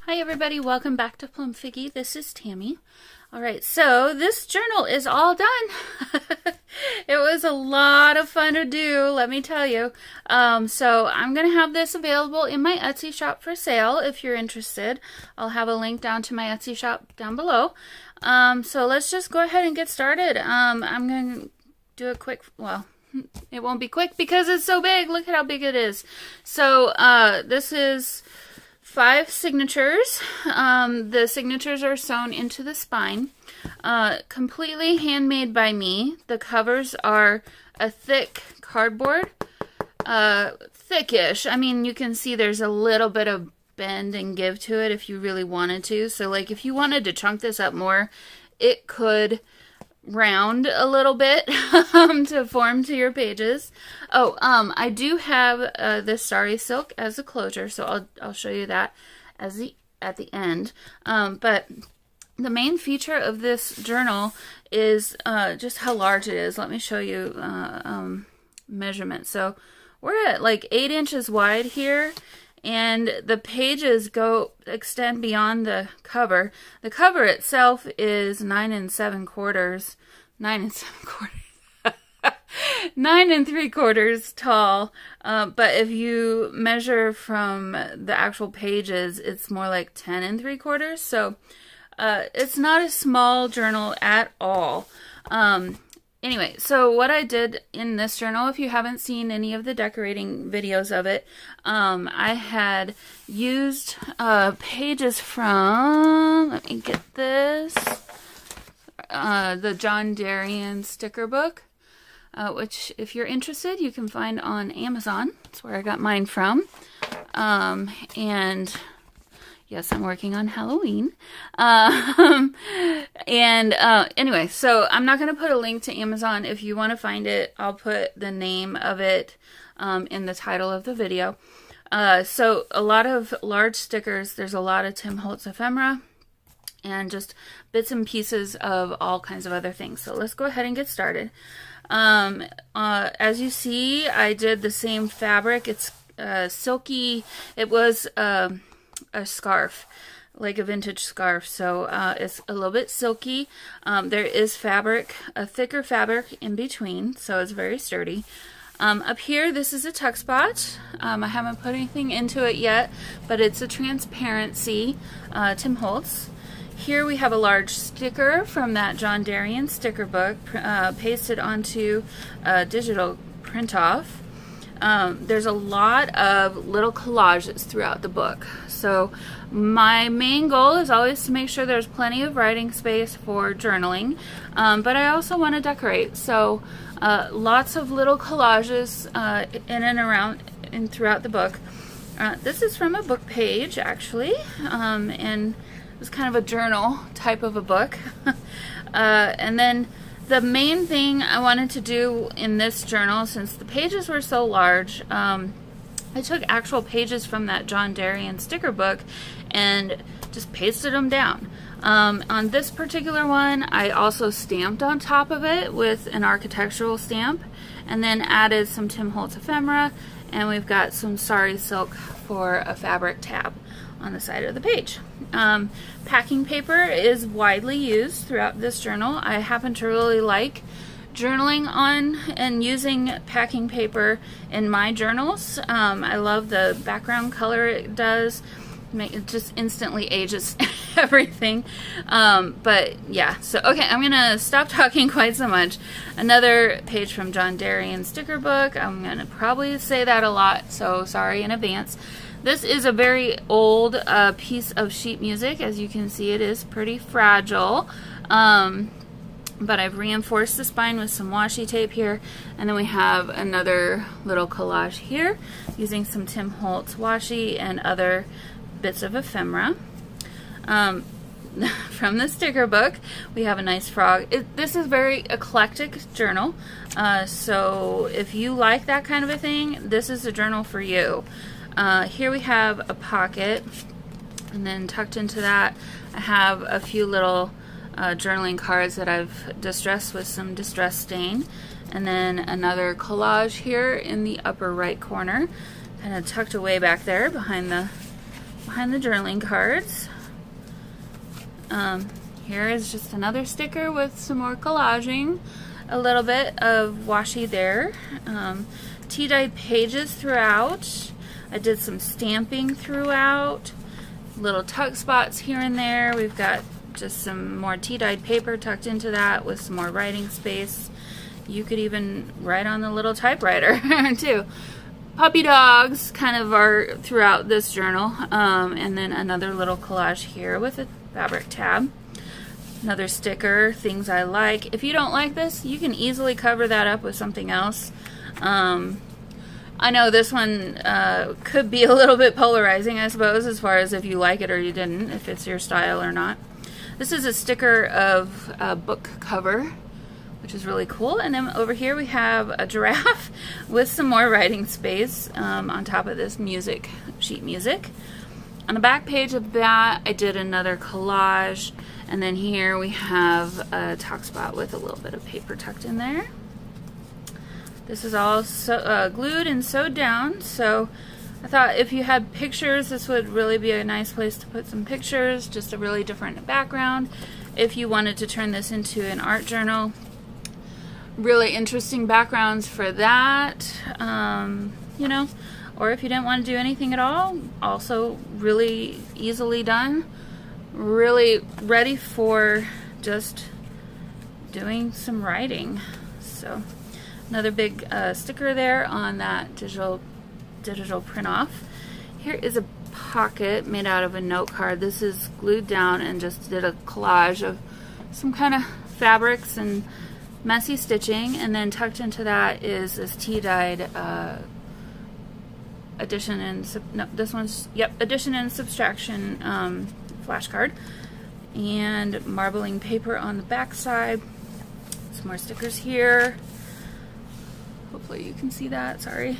Hi everybody, welcome back to Plumfiggy. This is Tammy. Alright, so this journal is all done. It was a lot of fun to do, let me tell you. So I'm going to have this available in my Etsy shop for sale if you're interested. I'll have a link down to my Etsy shop down below. So let's just go ahead and get started. I'm going to do a quick, well, it won't be quick because it's so big. Look at how big it is. So this is 5 signatures. The signatures are sewn into the spine. Completely handmade by me. The covers are a thick cardboard. Thickish. I mean, you can see there's a little bit of bend and give to it if you really wanted to. So, like, if you wanted to chunk this up more, it could round a little bit to form to your pages. Oh, I do have this Starry Silk as a closure, so I'll show you that as at the end. But the main feature of this journal is just how large it is. Let me show you measurement. So we're at like 8 inches wide here, and the pages extend beyond the cover. The cover itself is 9 3/4 tall. But if you measure from the actual pages, it's more like 10 3/4. So it's not a small journal at all. Anyway, so what I did in this journal, if you haven't seen any of the decorating videos of it, I had used pages from, let me get this, the Derian sticker book, which if you're interested, you can find on Amazon. That's where I got mine from. And yes, I'm working on Halloween. Anyway, so I'm not going to put a link to Amazon. If you want to find it, I'll put the name of it in the title of the video. So a lot of large stickers. There's a lot of Tim Holtz ephemera and just bits and pieces of all kinds of other things. So let's go ahead and get started. As you see, I did the same fabric. It's silky. It was a scarf, like a vintage scarf, so it's a little bit silky. There is fabric, a thicker fabric in between, so it's very sturdy. Up here, this is a tuck spot. I haven't put anything into it yet, but it's a transparency Tim Holtz. Here we have a large sticker from that Derian sticker book, pasted onto a digital print-off. There's a lot of little collages throughout the book. So my main goal is always to make sure there's plenty of writing space for journaling, but I also want to decorate. So lots of little collages in and around and throughout the book. This is from a book page, actually, and it's kind of a journal type of a book. And then the main thing I wanted to do in this journal, since the pages were so large, I took actual pages from that Derian sticker book and just pasted them down. On this particular one, I also stamped on top of it with an architectural stamp, and then added some Tim Holtz ephemera, and we've got some Starry Silk for a fabric tab on the side of the page. Packing paper is widely used throughout this journal. I happen to really like journaling on and using packing paper in my journals. I love the background color it does. It just instantly ages everything. But yeah, so okay, I'm gonna stop talking quite so much. Another page from Derian sticker book. I'm gonna probably say that a lot, so sorry in advance. This is a very old piece of sheet music. As you can see, it is pretty fragile. But I've reinforced the spine with some washi tape here. And then we have another little collage here using some Tim Holtz washi and other bits of ephemera. From the sticker book, we have a nice frog. This is a very eclectic journal. So if you like that kind of a thing, this is a journal for you. Here we have a pocket, and then tucked into that I have a few little journaling cards that I've distressed with some distress stain, and then another collage here in the upper right corner, kind of tucked away back there behind the behind the journaling cards. Here is just another sticker with some more collaging, a little bit of washi there, tea-dyed pages throughout. I did some stamping throughout, little tuck spots here and there. We've got just some more tea-dyed paper tucked into that with some more writing space. You could even write on the little typewriter too. Puppy dogs kind of are throughout this journal, and then another little collage here with a fabric tab. Another sticker, things I like. If you don't like this, you can easily cover that up with something else. I know this one could be a little bit polarizing, I suppose, as far as if you like it or you didn't, if it's your style or not. This is a sticker of a book cover, which is really cool. And then over here we have a giraffe with some more writing space on top of this sheet music. On the back page of that, I did another collage. And then here we have a tuck spot with a little bit of paper tucked in there. This is all glued and sewed down, so I thought if you had pictures, this would really be a nice place to put some pictures, just a really different background. If you wanted to turn this into an art journal, really interesting backgrounds for that, you know, or if you didn't want to do anything at all, also really easily done. Really ready for just doing some writing. So another big sticker there on that digital print off. Here is a pocket made out of a note card. This is glued down and just did a collage of some kind of fabrics and messy stitching, and then tucked into that is this tea-dyed addition and addition and subtraction flashcard, and marbling paper on the back side. Some more stickers here. Hopefully you can see that, sorry.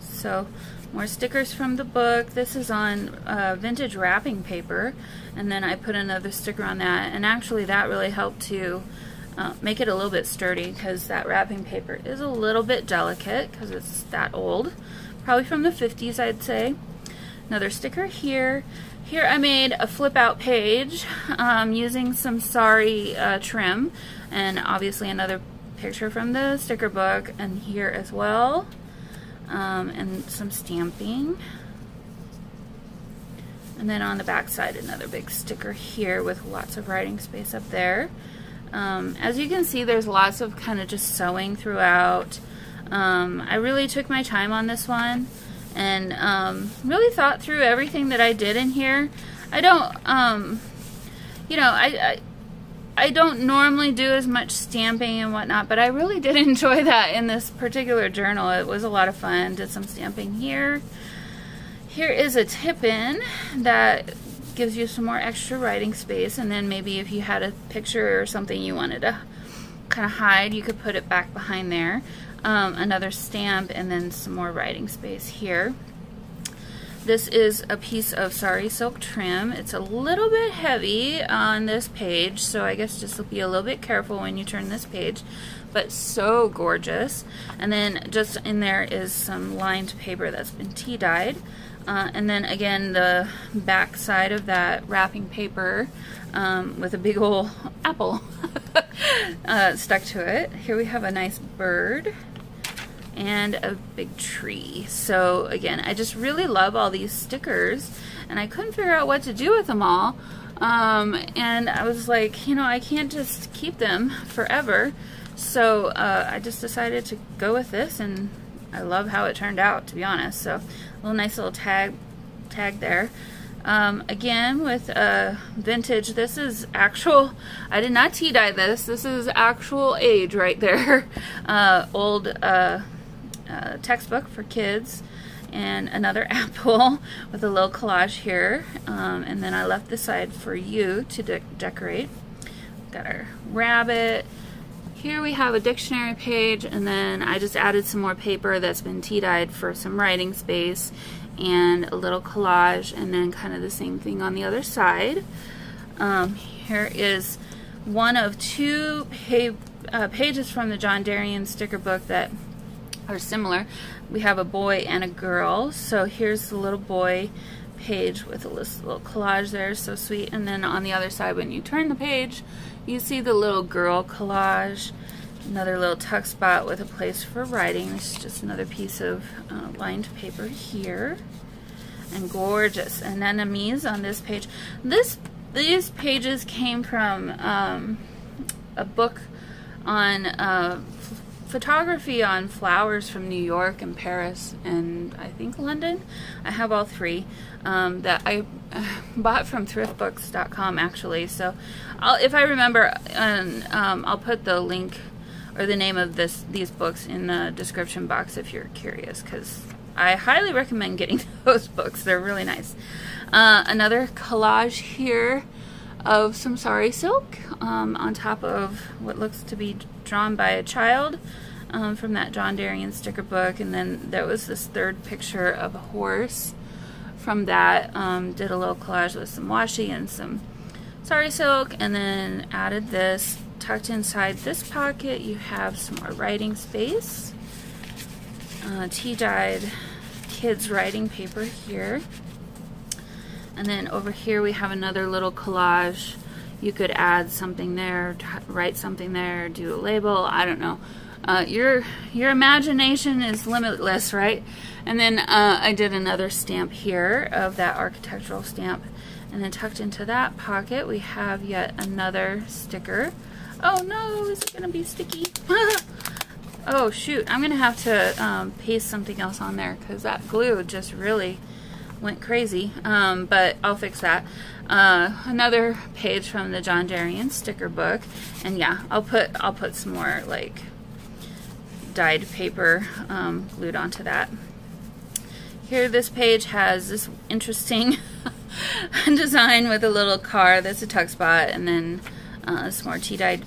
So more stickers from the book. This is on vintage wrapping paper, and then I put another sticker on that, and actually that really helped to make it a little bit sturdy, because that wrapping paper is a little bit delicate because it's that old, probably from the 50s, I'd say. Another sticker here. Here I made a flip out page using some sari trim, and obviously another picture from the sticker book, and here as well, and some stamping. And then on the back side, another big sticker here with lots of writing space up there. As you can see, there's lots of kind of just sewing throughout. I really took my time on this one, and really thought through everything that I did in here. I don't, you know, I don't normally do as much stamping and whatnot, but I really did enjoy that in this particular journal. It was a lot of fun. Did some stamping here. Here is a tip-in that gives you some more extra writing space, and then maybe if you had a picture or something you wanted to kind of hide, you could put it back behind there. Another stamp, and then some more writing space here. This is a piece of sari silk trim. It's a little bit heavy on this page, so I guess just be a little bit careful when you turn this page, but so gorgeous. And then just in there is some lined paper that's been tea dyed. And then again, the back side of that wrapping paper with a big old apple stuck to it. Here we have a nice bird and a big tree. So again, I just really love all these stickers, and I couldn't figure out what to do with them all. And I was like, you know, I can't just keep them forever. So I just decided to go with this, and I love how it turned out, to be honest. So a little nice little tag there. Again, with vintage, this is actual, I did not tea dye this. This is actual age right there. Old textbook for kids, and another apple with a little collage here. And then I left this side for you to decorate. Got our rabbit. Here we have a dictionary page, and then I just added some more paper that's been tea dyed for some writing space, and a little collage, and then kind of the same thing on the other side. Here is one of two pages from the Derian sticker book that or similar. We have a boy and a girl. So here's the little boy page with a little collage there, so sweet. And then on the other side, when you turn the page, you see the little girl collage. Another little tuck spot with a place for writing. This is just another piece of lined paper here. And gorgeous anemones on this page. These pages came from a book on photography on flowers from New York and Paris and I think London. I have all three that I bought from thriftbooks.com actually. So if I remember, I'll put the link or the name of these books in the description box if you're curious, because I highly recommend getting those books. They're really nice. Another collage here of some sari silk on top of what looks to be drawn by a child from that John Derian sticker book. And then there was this third picture of a horse from that. Did a little collage with some washi and some sari silk, and then added this. Tucked inside this pocket, you have some more writing space. Tea-dyed kids writing paper here. And then over here we have another little collage. You could add something there, write something there, do a label, I don't know. Your imagination is limitless, right? And then I did another stamp here of that architectural stamp. And then tucked into that pocket we have yet another sticker. Oh no, is it gonna be sticky? Oh shoot, I'm gonna have to paste something else on there because that glue just really went crazy, but I'll fix that. Another page from the John Derian sticker book, and yeah, I'll put some more like dyed paper glued onto that. Here, this page has this interesting design with a little car that's a tuck spot, and then some more tea-dyed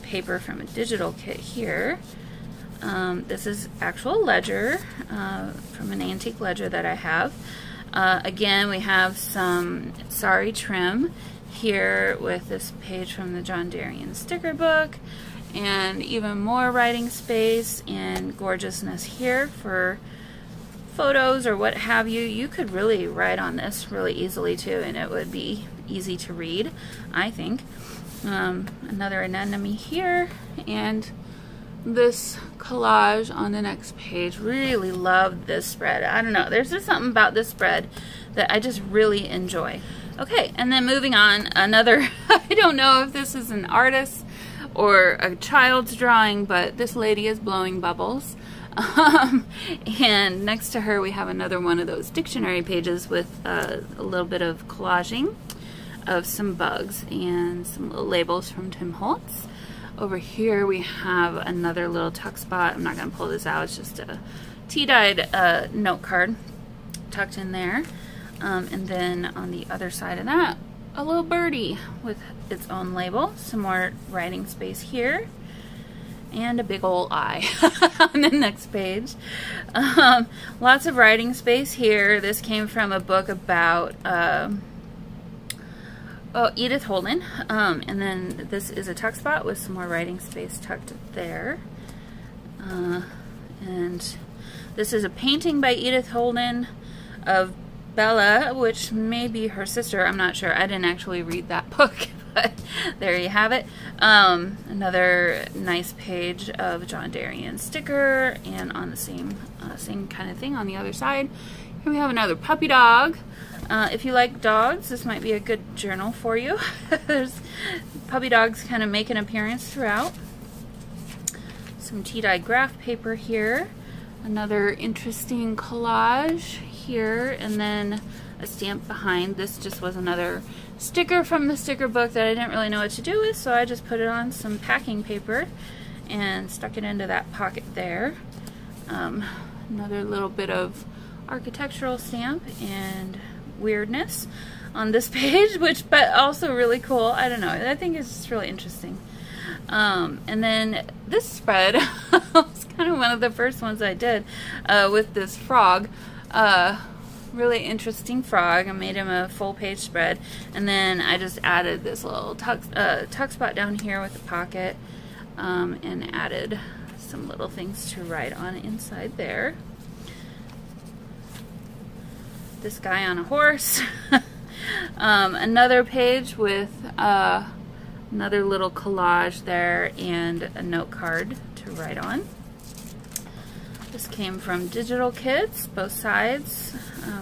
paper from a digital kit here. This is actual ledger from an antique ledger that I have. Again, we have some sari trim here with this page from the John Derian sticker book, and even more writing space and gorgeousness here for photos or what have you. You could really write on this really easily too, and it would be easy to read, I think. Another anemone here, and this collage on the next page. Really love this spread. I don't know, there's just something about this spread that I just really enjoy. Okay, and then moving on, another, I don't know if this is an artist or a child's drawing, but this lady is blowing bubbles. And next to her we have another one of those dictionary pages with a little bit of collaging of some bugs and some little labels from Tim Holtz. Over here we have another little tuck spot. I'm not going to pull this out, it's just a tea-dyed note card tucked in there. And then on the other side of that, a little birdie with its own label. Some more writing space here. And a big old eye on the next page. Lots of writing space here. This came from a book about Edith Holden. And then this is a tuck spot with some more writing space tucked there. And this is a painting by Edith Holden of Bella, which may be her sister. I'm not sure. I didn't actually read that book, but there you have it. Another nice page of John Derian sticker, and on the same kind of thing on the other side. Here we have another puppy dog. If you like dogs, this might be a good journal for you. There's puppy dogs kind of make an appearance throughout. Some tea-dyed graph paper here. Another interesting collage here, and then a stamp behind. This just was another sticker from the sticker book that I didn't really know what to do with, so I just put it on some packing paper and stuck it into that pocket there. Another little bit of architectural stamp and weirdness on this page, but also really cool. I don't know, I think it's just really interesting. And then this spread was kind of one of the first ones I did with this frog. Really interesting frog. I made him a full page spread, and then I just added this little tuck spot down here with the pocket, and added some little things to write on inside there. This guy on a horse. Another page with another little collage there and a note card to write on. This came from Digital Kits, both sides.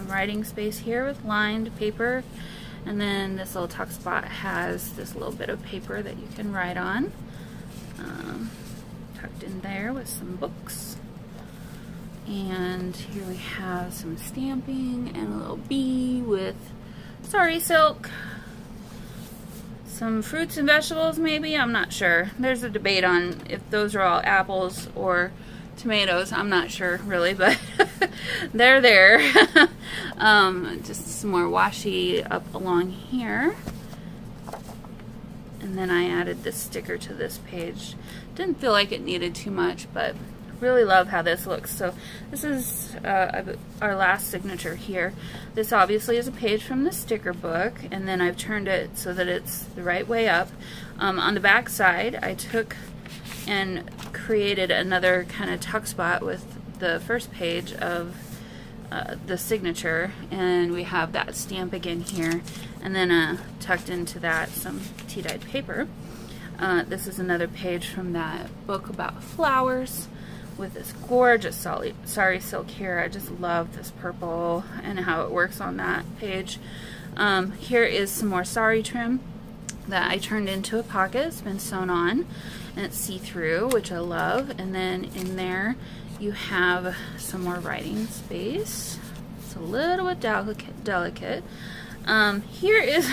Writing space here with lined paper. And then this little tuck spot has this little bit of paper that you can write on. Tucked in there with some books. And here we have some stamping and a little bee with sari silk. Some fruits and vegetables maybe, I'm not sure. There's a debate on if those are all apples or tomatoes. I'm not sure really, but they're there. Just some more washi up along here. And then I added this sticker to this page. Didn't feel like it needed too much, but really love how this looks. So this is our last signature here. This obviously is a page from the sticker book, and then I've turned it so that it's the right way up. On the back side, I took and created another kind of tuck spot with the first page of the signature, and we have that stamp again here, and then tucked into that some tea-dyed paper. This is another page from that book about flowers with this gorgeous sari silk here. I just love this purple and how it works on that page. Here is some more sari trim that I turned into a pocket. It's been sewn on and it's see-through, which I love. And then in there you have some more writing space. It's a little bit delicate. Here's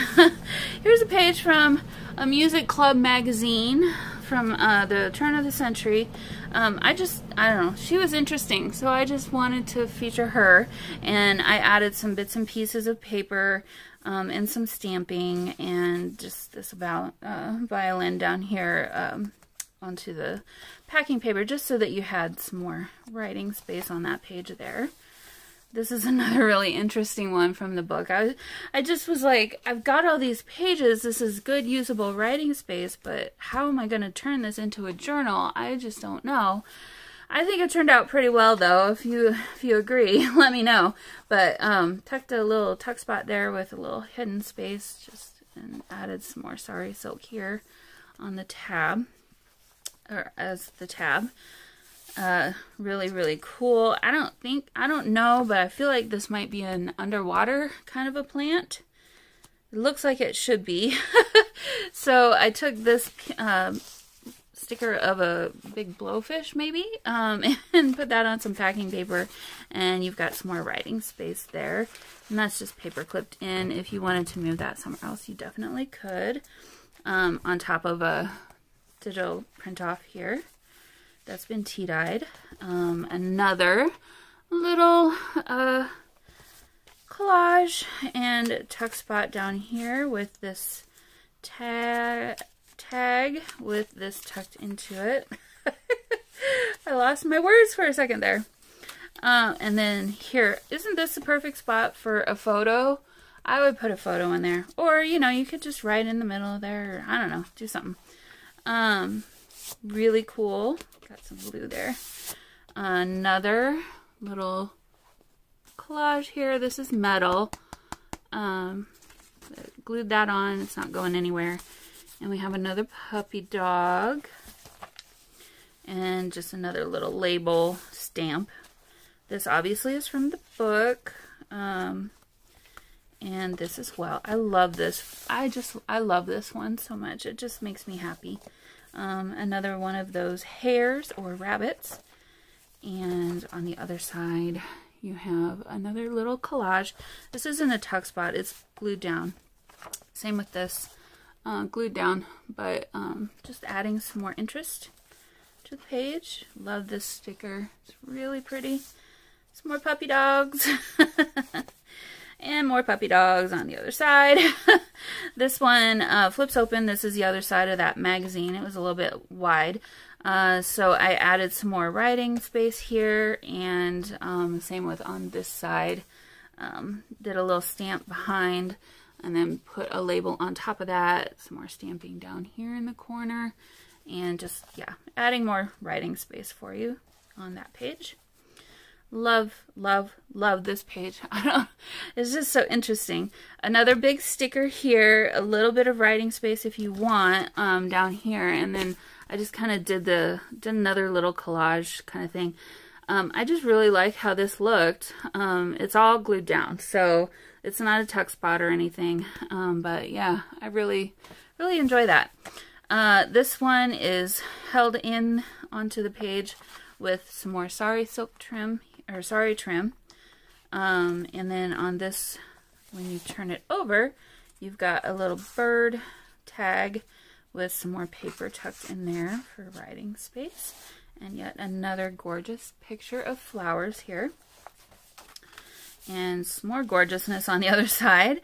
a page from a music club magazine from the turn of the century. I don't know, she was interesting, so I just wanted to feature her, and I added some bits and pieces of paper and some stamping and just this violin down here onto the packing paper, just so that you had some more writing space on that page there. This is another really interesting one from the book. I just was like, I've got all these pages, this is good usable writing space, but how am I going to turn this into a journal? I just don't know. I think it turned out pretty well though. If you agree, let me know. But tucked a little tuck spot there with a little hidden space, and added some more sari silk here on the tab, or as the tab. Really, really cool. I don't know, but I feel like this might be an underwater kind of a plant. It looks like it should be. So I took this sticker of a big blowfish maybe, and put that on some packing paper, and you've got some more writing space there. And that's just paper clipped in. If you wanted to move that somewhere else, you definitely could. On top of a digital print off here. That's been tea-dyed. Another little collage and tuck spot down here with this tag with this tucked into it. I lost my words for a second there. And then here, isn't this the perfect spot for a photo? I would put a photo in there. Or, you know, you could just write in the middle there. Or, I don't know, do something. Really cool. Got some glue there. Another little collage here. This is metal. Glued that on. It's not going anywhere. And we have another puppy dog. And just another little label stamp. This obviously is from the book. And this as well. I love this. I love this one so much. It just makes me happy. Another one of those hares or rabbits. And on the other side, you have another little collage. This isn't a tuck spot. It's glued down. Same with this. Glued down. But just adding some more interest to the page. Love this sticker. It's really pretty. Some more puppy dogs. And more puppy dogs on the other side. This one flips open. This is the other side of that magazine. It was a little bit wide. So I added some more writing space here. And same with on this side. Did a little stamp behind. And then put a label on top of that. Some more stamping down here in the corner. and just, yeah, adding more writing space for you on that page. Love, love, love this page. It's just so interesting. Another big sticker here, a little bit of writing space if you want, down here, and then I just kind of did another little collage kind of thing. I just really like how this looked. It's all glued down, so it's not a tuck spot or anything. But yeah, I really, really enjoy that. This one is held in onto the page with some more sari silk trim, or sari trim. And then on this, when you turn it over, you've got a little bird tag with some more paper tucked in there for writing space. And yet another gorgeous picture of flowers here. And some more gorgeousness on the other side.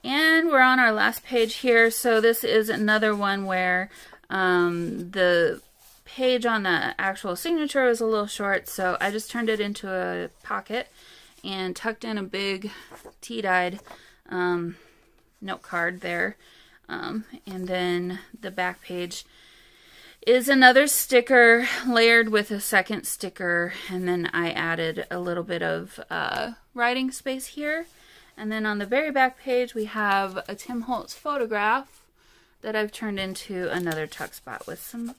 And we're on our last page here. So this is another one where the page on the actual signature was a little short. So I just turned it into a pocket and tucked in a big tea-dyed note card there. And then the back page is another sticker layered with a second sticker, and then I added a little bit of writing space here. And then on the very back page we have a Tim Holtz photograph that I've turned into another tuck spot with some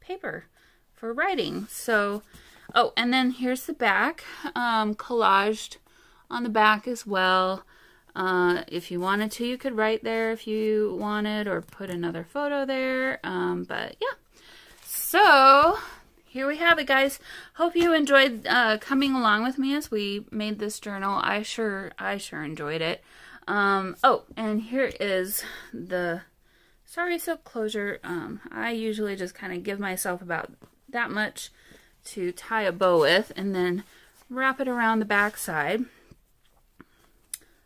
paper for writing. So, oh, and then here's the back, collaged on the back as well. If you wanted to, you could write there if you wanted, or put another photo there. But yeah. So here we have it, guys. Hope you enjoyed coming along with me as we made this journal. I sure enjoyed it. Oh, and here is the sari silk closure. I usually just kind of give myself about that much to tie a bow with, and then wrap it around the back side.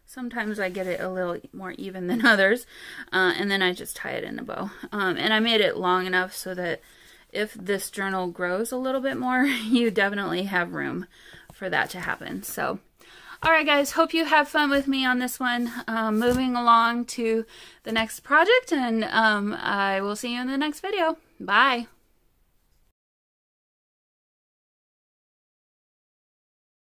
Sometimes I get it a little more even than others, and then I just tie it in a bow. And I made it long enough so that if this journal grows a little bit more, you definitely have room for that to happen. So, alright guys, hope you have fun with me on this one. Moving along to the next project, and I will see you in the next video. Bye!